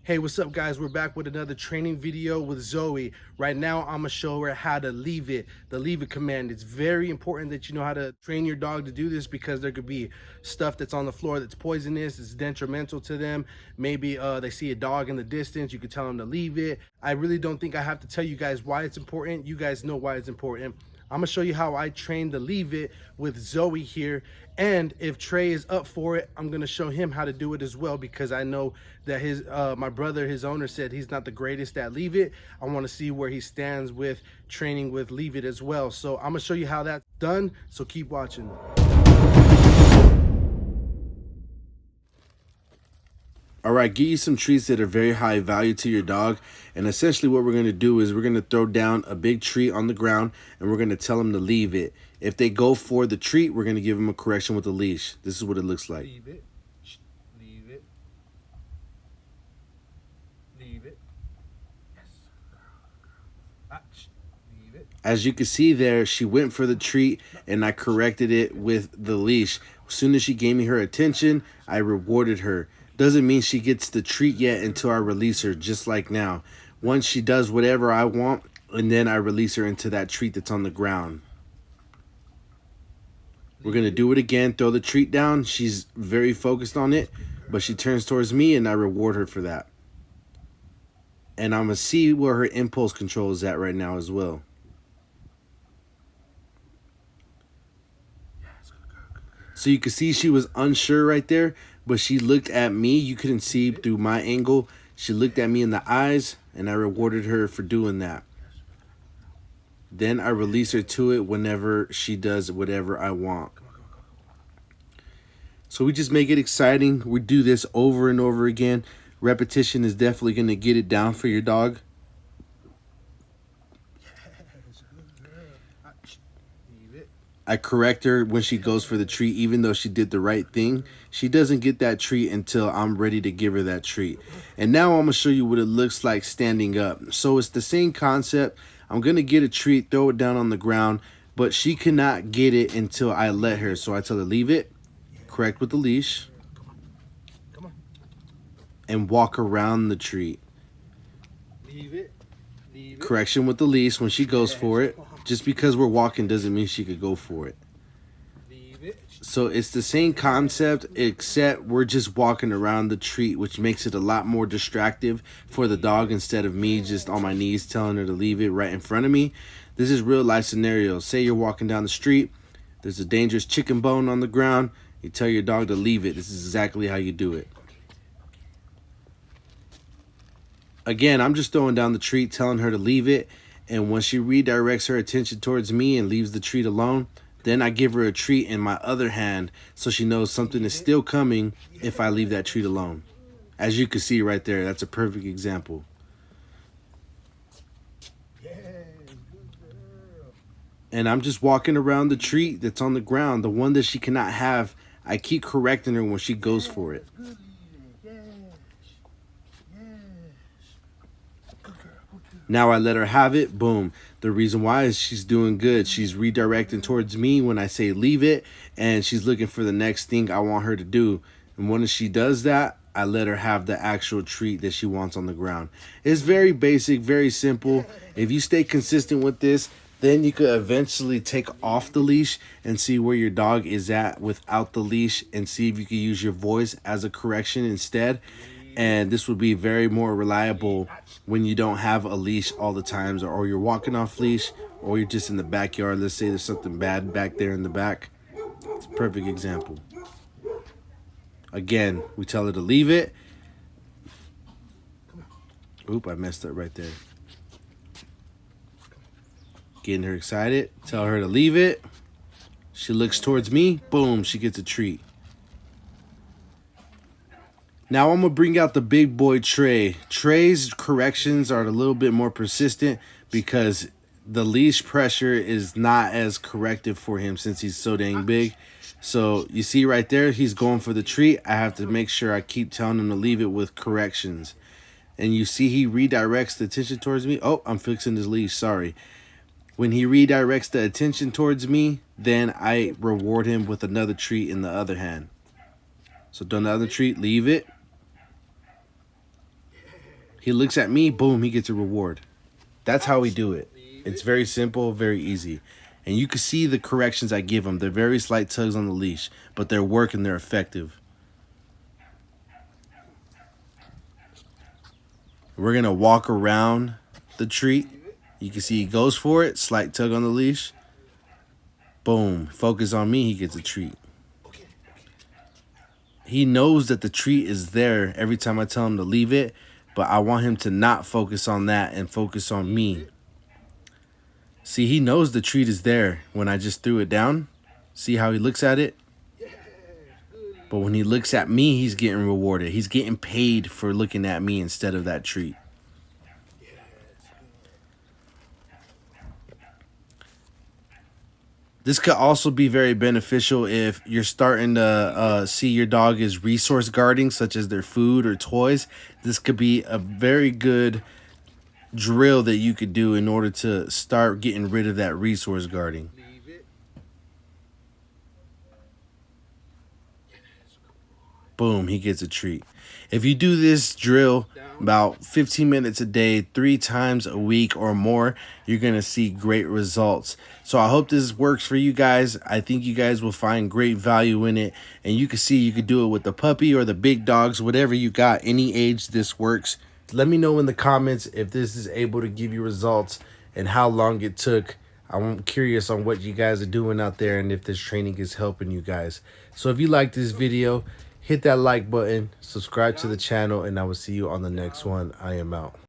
Hey, what's up guys? We're back with another training video with Zoe. Right now, I'm gonna show her how to leave it, the leave it command. It's very important that you know how to train your dog to do this because there could be stuff that's on the floor that's poisonous, it's detrimental to them. Maybe they see a dog in the distance, you could tell them to leave it. I really don't think I have to tell you guys why it's important. You guys know why it's important. I'm gonna show you how I train to leave it with Zoe here. And if Trey is up for it, I'm gonna show him how to do it as well because I know that his my brother, his owner, said he's not the greatest at leave it. I want to see where he stands with training with leave it as well. So I'm gonna show you how that's done. So keep watching. All right, get you some treats that are very high value to your dog. And essentially what we're going to do is we're going to throw down a big treat on the ground and we're going to tell them to leave it. If they go for the treat, we're going to give them a correction with a leash. This is what it looks like. Leave it. Leave it. Leave it. Yes. Leave it. As you can see there, she went for the treat and I corrected it with the leash. As soon as she gave me her attention, I rewarded her. Doesn't mean she gets the treat yet until I release her, just like now. Once she does whatever I want, and then I release her into that treat that's on the ground. We're going to do it again, throw the treat down. She's very focused on it, but she turns towards me and I reward her for that. And I'm going to see where her impulse control is at right now as well. So you can see she was unsure right there, but she looked at me. You couldn't see through my angle. She looked at me in the eyes, and I rewarded her for doing that. Then I release her to it whenever she does whatever I want. So we just make it exciting. We do this over and over again. Repetition is definitely going to get it down for your dog. I correct her when she goes for the treat, even though she did the right thing. She doesn't get that treat until I'm ready to give her that treat. And now I'm going to show you what it looks like standing up. So it's the same concept. I'm going to get a treat, throw it down on the ground, but she cannot get it until I let her. So I tell her, leave it, correct with the leash, and walk around the treat. Leave it. Leave it. Correction with the leash when she goes for it. Just because we're walking doesn't mean she could go for it. Leave it. So it's the same concept, except we're just walking around the treat, which makes it a lot more distractive for the dog instead of me just on my knees telling her to leave it right in front of me. This is real life scenarios. Say you're walking down the street, there's a dangerous chicken bone on the ground, you tell your dog to leave it. This is exactly how you do it. Again, I'm just throwing down the treat, telling her to leave it. And when she redirects her attention towards me and leaves the treat alone, then I give her a treat in my other hand so she knows something is still coming if I leave that treat alone. As you can see right there, that's a perfect example. And I'm just walking around the treat that's on the ground, the one that she cannot have. I keep correcting her when she goes for it. Now I let her have it, boom. The reason why is she's doing good. She's redirecting towards me when I say leave it, and she's looking for the next thing I want her to do. And when she does that, I let her have the actual treat that she wants on the ground. It's very basic, very simple. If you stay consistent with this, then you could eventually take off the leash and see where your dog is at without the leash and see if you can use your voice as a correction instead. And this would be very more reliable when you don't have a leash all the times, or you're walking off leash, or you're just in the backyard. Let's say there's something bad back there in the back. It's a perfect example. Again, we tell her to leave it. Oop, I messed up right there. Getting her excited. Tell her to leave it. She looks towards me. Boom, she gets a treat. Now I'm going to bring out the big boy Trey. Trey's corrections are a little bit more persistent because the leash pressure is not as corrective for him since he's so dang big. So you see right there, he's going for the treat. I have to make sure I keep telling him to leave it with corrections. And you see he redirects the attention towards me. Oh, I'm fixing his leash, sorry. When he redirects the attention towards me, then I reward him with another treat in the other hand. So done the other treat, leave it. He looks at me, boom, he gets a reward. That's how we do it. Leave It's it. very simple, very easy. And you can see the corrections I give him. They're very slight tugs on the leash, but they're working, they're effective. We're going to walk around the treat. You can see he goes for it, slight tug on the leash. Boom, focus on me, he gets a treat. Okay. He knows that the treat is there every time I tell him to leave it, but I want him to not focus on that and focus on me. See, he knows the treat is there when I just threw it down. See how he looks at it? Yes. Good. But when he looks at me, he's getting rewarded. He's getting paid for looking at me instead of that treat. Yes. This could also be very beneficial if you're starting to see your dog is resource guarding, such as their food or toys. This could be a very good drill that you could do in order to start getting rid of that resource guarding. Leave it. Yes. Boom, he gets a treat. If you do this drill about 15 minutes a day, 3 times a week or more, you're going to see great results. So I hope this works for you guys. I think you guys will find great value in it. And you can see you could do it with the puppy or the big dogs, whatever you got, any age this works. Let me know in the comments if this is able to give you results and how long it took. I'm curious on what you guys are doing out there and if this training is helping you guys. So if you like this video, hit that like button, subscribe to the channel, and I will see you on the next one. I am out.